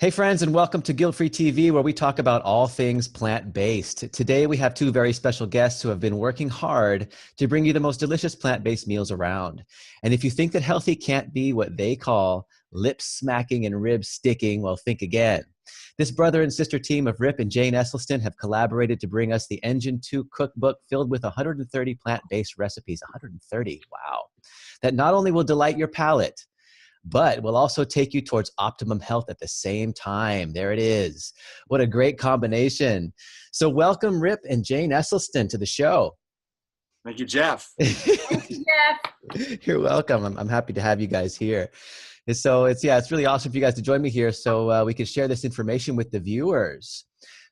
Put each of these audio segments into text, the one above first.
Hey friends, and welcome to Guilt-Free TV, where we talk about all things plant-based. Today we have two very special guests who have been working hard to bring you the most delicious plant-based meals around. And if you think that healthy can't be what they call lip smacking and rib sticking, well, think again. This brother and sister team of Rip and Jane Esselstyn have collaborated to bring us the Engine 2 cookbook filled with 130 plant-based recipes. 130, wow. That not only will delight your palate, but will also take you towards optimum health at the same time. There it is. What a great combination. So welcome Rip and Jane Esselstyn to the show. Thank you, Jeff. Thank you, Jeff. You're welcome. I'm happy to have you guys here. And so it's really awesome for you guys to join me here so we can share this information with the viewers.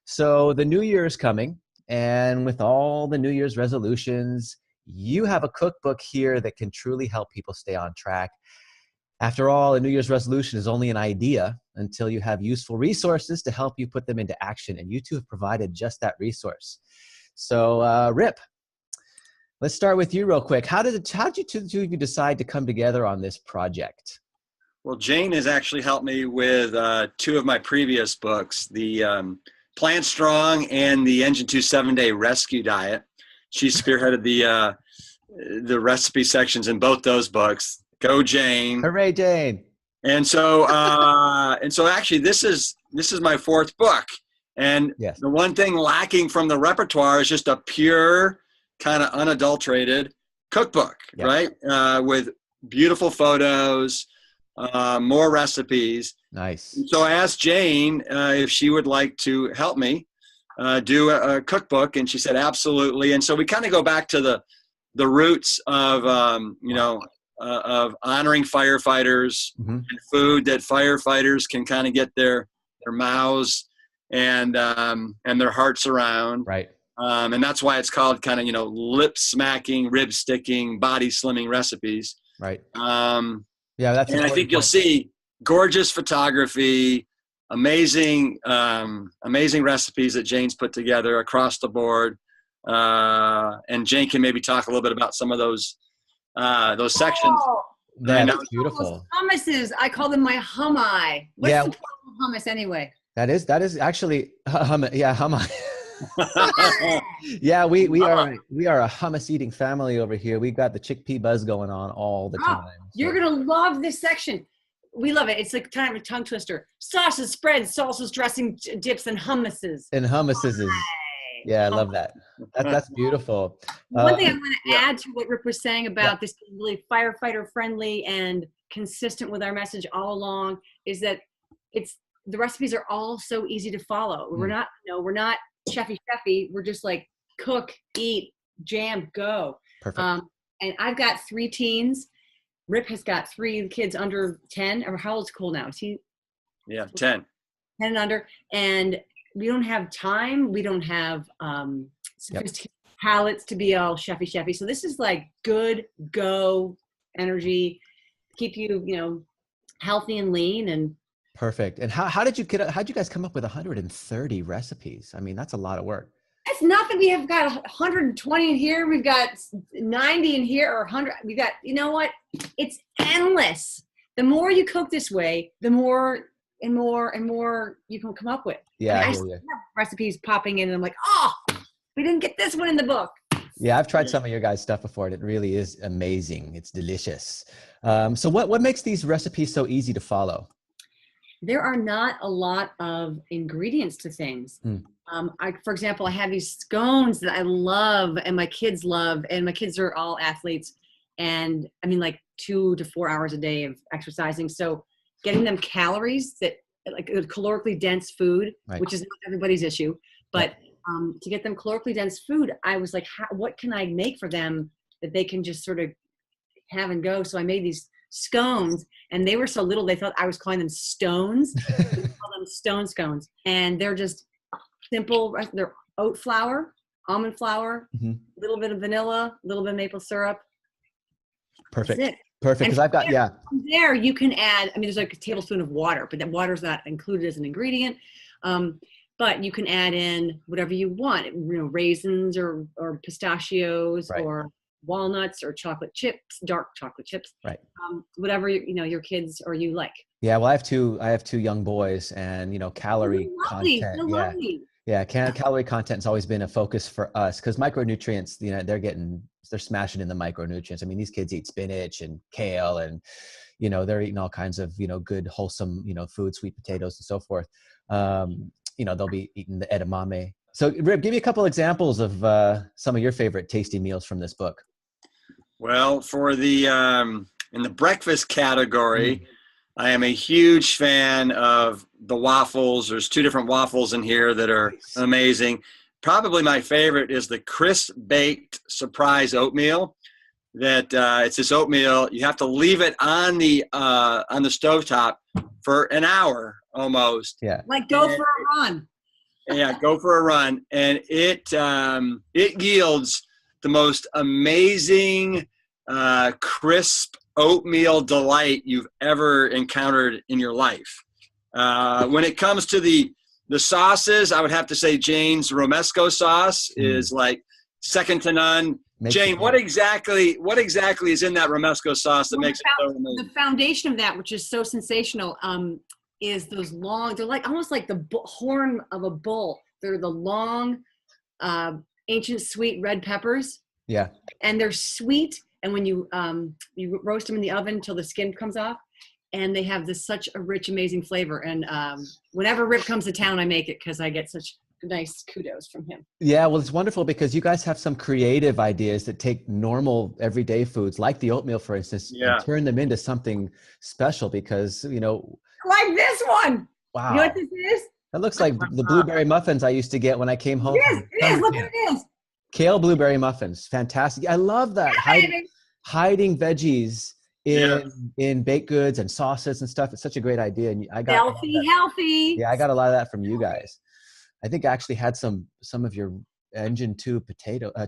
So the new year is coming, and with all the New Year's resolutions, you have a cookbook here that can truly help people stay on track. After all, a New Year's resolution is only an idea until you have useful resources to help you put them into action, and you two have provided just that resource. So Rip, let's start with you real quick. How did you two decide to come together on this project? Well, Jane has actually helped me with two of my previous books, the Plant Strong and the Engine 2 7-Day Rescue Diet. She spearheaded the recipe sections in both those books. Go Jane! Hooray, Jane! And so actually, this is my fourth book, and yes. The one thing lacking from the repertoire is just a pure, kind of unadulterated cookbook, yep. Right? With beautiful photos, more recipes. Nice. And so I asked Jane if she would like to help me do a cookbook, and she said absolutely. And so we kind of go back to the roots of of honoring firefighters and food that firefighters can kind of get their mouths and their hearts around. Right. And that's why it's called kind of, lip smacking, rib sticking, body slimming recipes. Right. Yeah, that's. And I think you'll see gorgeous photography, amazing recipes that Jane's put together across the board. And Jane can maybe talk a little bit about some of those sections. Oh, that's beautiful. Hummuses, I call them my hummi. What's the problem with hummus anyway? That is actually hummus. Yeah, hummus. Yeah, we are a hummus eating family over here. We've got the chickpea buzz going on all the time. So. You're gonna love this section. We love it. It's like kind of a tongue twister. Sauces, spreads, salsas, dressing, dips, and hummuses. And hummuses is. Yeah, I love that. That's beautiful. One thing I want to add to what Rip was saying about this being really firefighter friendly and consistent with our message all along is that the recipes are all so easy to follow. We're not chefy. We're just like cook, eat, jam, go. Perfect. And I've got 3 teens. Rip has got 3 kids under 10. Or how old's Cole now? Is he? Yeah, 10. 10 and under. And we don't have time. We don't have sophisticated palates to be all chefy. So this is like good go energy, keep you healthy and lean and. Perfect. And how'd you guys come up with 130 recipes? I mean, that's a lot of work. It's nothing. We have got 120 in here. We've got 90 in here, or 100. We've got. You know what? It's endless. The more you cook this way, the more and more you can come up with. Yeah, I still have recipes popping in, and I'm like, oh, we didn't get this one in the book. Yeah, I've tried some of your guys' stuff before, and it really is amazing. It's delicious. So what makes these recipes so easy to follow? There are not a lot of ingredients to things. For example, I have these scones that I love, and my kids love, and my kids are all athletes, and I mean, like 2 to 4 hours a day of exercising. So getting them calories that like a calorically dense food, which is not everybody's issue, but to get them calorically dense food, I was like, what can I make for them that they can just sort of have and go? So I made these scones, and they were so little they thought I was calling them stones. I call them stone scones, and they're just simple. They're oat flour, almond flour, a little bit of vanilla, a little bit of maple syrup. Perfect. That's it. Perfect, because I've got, From there, you can add, there's like a tablespoon of water, but that water's not included as an ingredient. But you can add in whatever you want, raisins or pistachios or walnuts or chocolate chips, dark chocolate chips, right? Whatever your kids or you like. Yeah, well, I have two young boys, and calorie Lovely, content. so Yeah, lovely. yeah, calorie content has always been a focus for us because micronutrients. They're smashing in the micronutrients. I mean, these kids eat spinach and kale, and they're eating all kinds of good wholesome food, sweet potatoes and so forth. They'll be eating the edamame. So, Rip, give me a couple examples of some of your favorite tasty meals from this book. Well, for the in the breakfast category, Mm. I am a huge fan of the waffles. There's two different waffles in here that are Nice. amazing. Probably my favorite is the crisp baked surprise oatmeal. That it's this oatmeal. You have to leave it on the stovetop for an hour almost. Yeah. Like go for a run. Yeah, go for a run, and it yields the most amazing crisp oatmeal delight you've ever encountered in your life. When it comes to the sauces, I would have to say Jane's Romesco sauce is like second to none. Jane, what exactly is in that Romesco sauce that makes it so amazing? The foundation of that, which is so sensational, is those long. They're like almost like the horn of a bull. They're the long, ancient sweet red peppers. Yeah. And they're sweet, and when you roast them in the oven until the skin comes off, and they have such a rich, amazing flavor. And whenever Rip comes to town, I make it because I get such nice kudos from him. Yeah, well, it's wonderful because you guys have some creative ideas that take normal everyday foods like the oatmeal, for instance, and turn them into something special because, like this one. Wow. You know what this is? That looks like the blueberry muffins I used to get when I came home. It is. Look at it is. Kale blueberry muffins. Fantastic. I love that. Hiding veggies in baked goods and sauces and stuff. It's such a great idea. And I got healthy. Yeah, I got a lot of that from you guys. I think I actually had some of your Engine 2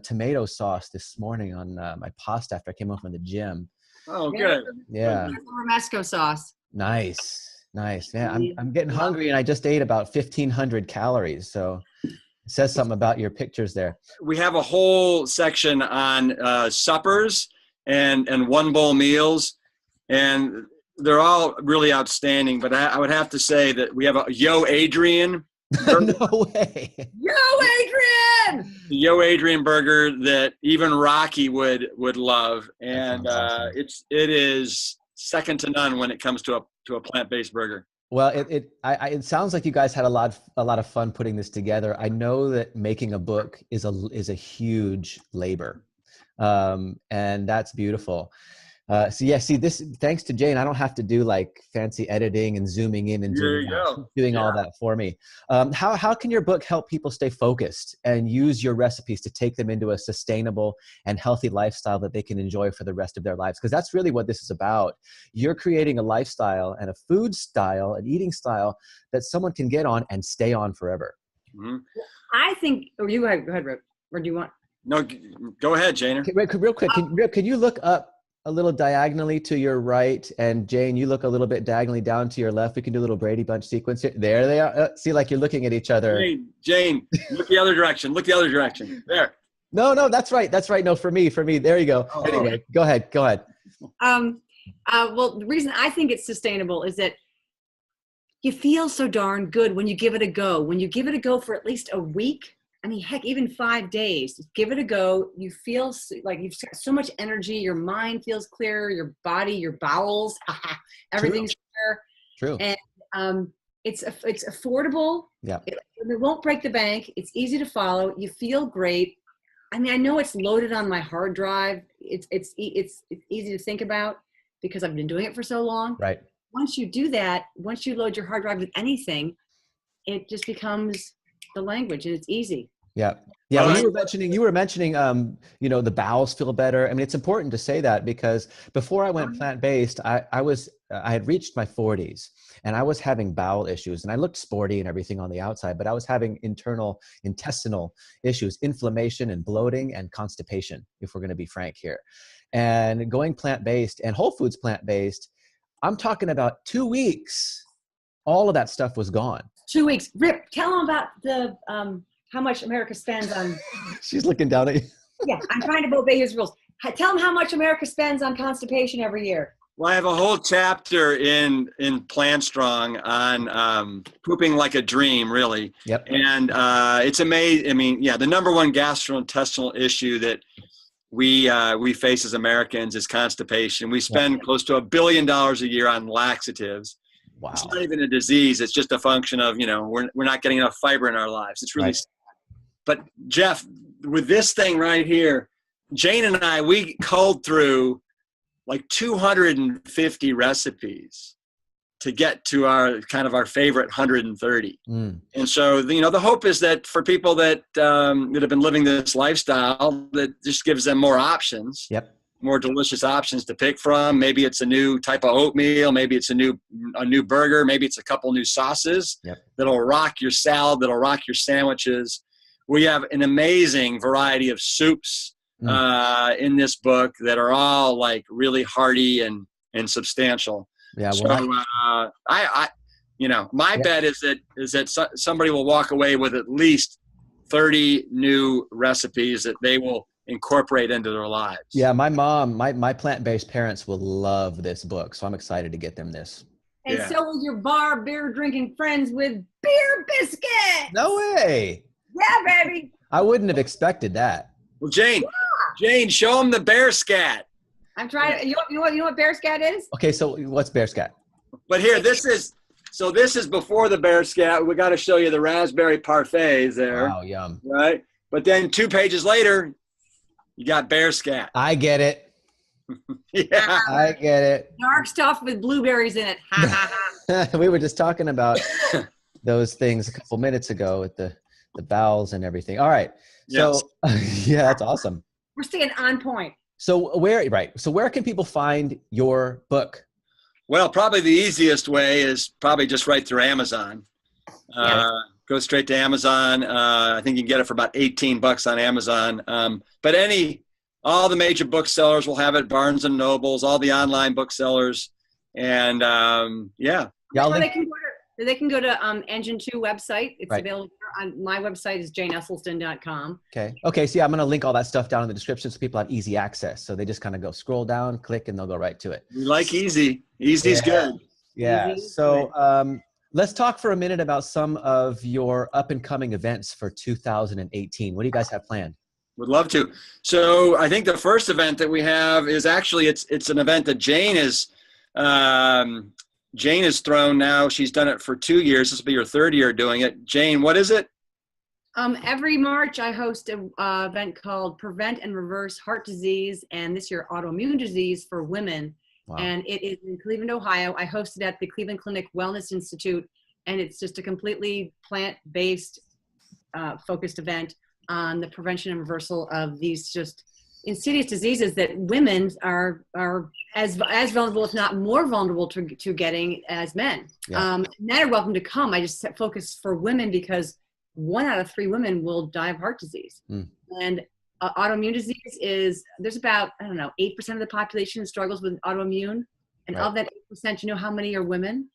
tomato sauce this morning on my pasta after I came home from the gym. Oh, good. Yeah. Romesco sauce. Nice. Yeah, I'm getting hungry, and I just ate about 1,500 calories. So it says something about your pictures there. We have a whole section on suppers and one bowl meals, and they're all really outstanding. But I would have to say that we have a Yo Adrian. No way. Yo Adrian. The Yo Adrian burger that even Rocky would love, and awesome. it is second to none when it comes to a plant-based burger. Well, it sounds like you guys had a lot of fun putting this together. I know that making a book is a huge labor, and that's beautiful. Thanks to Jane, I don't have to do like fancy editing and zooming in and zooming out. She's doing all that for me. How can your book help people stay focused and use your recipes to take them into a sustainable and healthy lifestyle that they can enjoy for the rest of their lives? Because that's really what this is about. You're creating a lifestyle and a food style, an eating style that someone can get on and stay on forever. Mm-hmm. I think, go ahead, Rip, or do you want? No, go ahead, Jane. Real quick, can you look up a little diagonally to your right, and Jane, you look a little bit diagonally down to your left. We can do a little Brady Bunch sequence here. There they are. See, like you're looking at each other. Jane, look the other direction. There. No, that's right. No, for me. There you go. Oh. Anyway, go ahead. Well, the reason I think it's sustainable is that you feel so darn good when you give it a go. When you give it a go for at least a week, I mean, heck, even 5 days, give it a go. You feel like you've got so much energy. Your mind feels clearer. Your body, your bowels, everything's clear. True. And it's affordable. Yeah. It won't break the bank. It's easy to follow. You feel great. I mean, I know it's loaded on my hard drive. It's easy to think about because I've been doing it for so long. Right. Once you do that, once you load your hard drive with anything, it just becomes the language, and it's easy. Yeah. When you were mentioning, the bowels feel better. I mean, it's important to say that because before I went plant-based, I had reached my 40s and I was having bowel issues, and I looked sporty and everything on the outside, but I was having internal intestinal issues, inflammation and bloating and constipation, if we're going to be frank here. And going plant-based and Whole Foods plant-based, I'm talking about 2 weeks, all of that stuff was gone. 2 weeks. Rip, tell them about the how much America spends on. She's looking down at you. Yeah, I'm trying to obey his rules. Tell them how much America spends on constipation every year. Well, I have a whole chapter in Plant Strong on pooping like a dream, really. Yep. And it's amazing. I mean, yeah, the number one gastrointestinal issue that we face as Americans is constipation. We spend close to $1 billion a year on laxatives. Wow. It's not even a disease. It's just a function of, you know, we're not getting enough fiber in our lives. It's really sad. But Jeff, with this thing right here, Jane and I, we culled through like 250 recipes to get to our kind of our favorite 130. And so, you know, the hope is that for people that that have been living this lifestyle, that just gives them more options, more delicious options to pick from. Maybe it's a new type of oatmeal, maybe it's a new burger, maybe it's a couple new sauces that'll rock your salad, that'll rock your sandwiches. We have an amazing variety of soups in this book that are all like really hearty and substantial. Yeah. Well, so I you know, my bet is that somebody will walk away with at least 30 new recipes that they will incorporate into their lives. Yeah. My mom, my plant-based parents will love this book. So I'm excited to get them this. And so will your beer drinking friends with beer biscuits. No way. Yeah, baby. I wouldn't have expected that. Well, Jane, show them the bear scat. I'm trying to, you know what bear scat is? Okay, so what's bear scat? But here, this is before the bear scat. We got to show you the raspberry parfaits there. Wow, yum. Right? But then 2 pages later, you got bear scat. I get it. Yeah. I get it. Dark stuff with blueberries in it. Ha, ha, ha. We were just talking about those things a couple minutes ago with the bowels and everything. All right. So yeah, that's awesome. We're staying on point. So where can people find your book? Well, probably the easiest way is probably just right through Amazon. Go straight to Amazon. I think you can get it for about $18 on Amazon. But all the major booksellers will have it. Barnes and Nobles, all the online booksellers, and They can go to Engine 2 website. It's available on my website is janeesselstyn.com. Okay. So I'm going to link all that stuff down in the description so people have easy access. So they just kind of go scroll down, click, and they'll go right to it. We like easy. Easy's good. Yeah. So let's talk for a minute about some of your up and coming events for 2018. What do you guys have planned? Would love to. So I think the first event that we have is actually, it's an event that Jane has thrown now. She's done it for 2 years. This will be her 3rd year doing it. Jane, what is it? Every March, I host an event called Prevent and Reverse Heart Disease, and this year, autoimmune disease for women. Wow. And it is in Cleveland, Ohio. I host it at the Cleveland Clinic Wellness Institute, and it's just a completely plant-based focused event on the prevention and reversal of these just insidious diseases that women are as vulnerable, if not more vulnerable to getting as men. Men are welcome to come. I just focus for women because 1 out of 3 women will die of heart disease. And autoimmune disease there's about, 8% of the population struggles with autoimmune. And of that 8%, you know how many are women?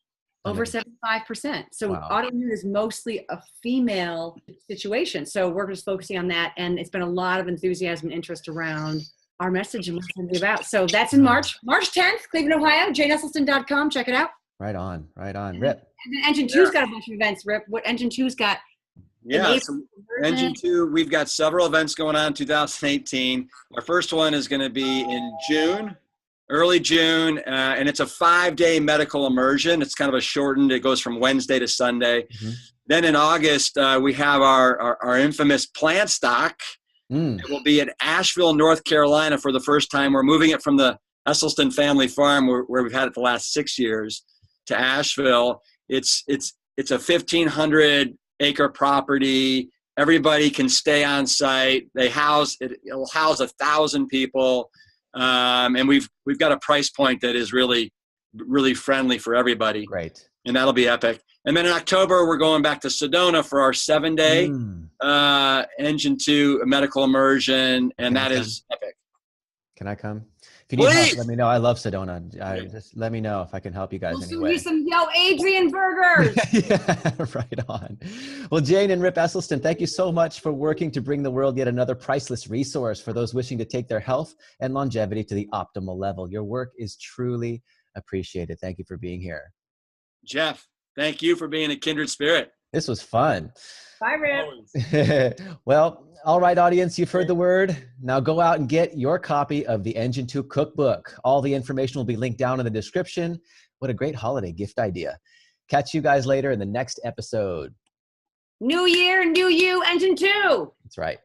Over 75%. So autoimmune is mostly a female situation. So we're just focusing on that. And it's been a lot of enthusiasm and interest around our message and what it's going to be about. So that's in March 10th, Cleveland, Ohio, janeesselstyn.com. Check it out. Right on. Rip. And then Engine 2's got a bunch of events, Rip. What Engine 2's got? So Engine 2, we've got several events going on in 2018. Our first one is going to be in June. Early June, and it's a 5-day medical immersion. It's kind of a shortened, it goes from Wednesday to Sunday. Then in August, we have our infamous plant stock. It will be in Asheville, North Carolina for the first time. We're moving it from the Esselstyn family farm where we've had it the last 6 years to Asheville. It's a 1,500-acre property. Everybody can stay on site. It'll house 1,000 people. And we've got a price point that is really, really friendly for everybody. Great. And that'll be epic. And then in October, we're going back to Sedona for our 7-day Engine 2 medical immersion, and that is epic. Can I come? If you need help, Please. let me know. I love Sedona. Just let me know if I can help you guys We'll anyway. some Adrian burgers. Yeah, right on. Well, Jane and Rip Esselstyn, thank you so much for working to bring the world yet another priceless resource for those wishing to take their health and longevity to the optimal level. Your work is truly appreciated. Thank you for being here. Jeff, thank you for being a kindred spirit. This was fun. Bye, Rip. Well, all right, audience, you've heard the word. Now go out and get your copy of the Engine 2 cookbook. All the information will be linked down in the description. What a great holiday gift idea. Catch you guys later in the next episode. New year, new you, Engine 2. That's right.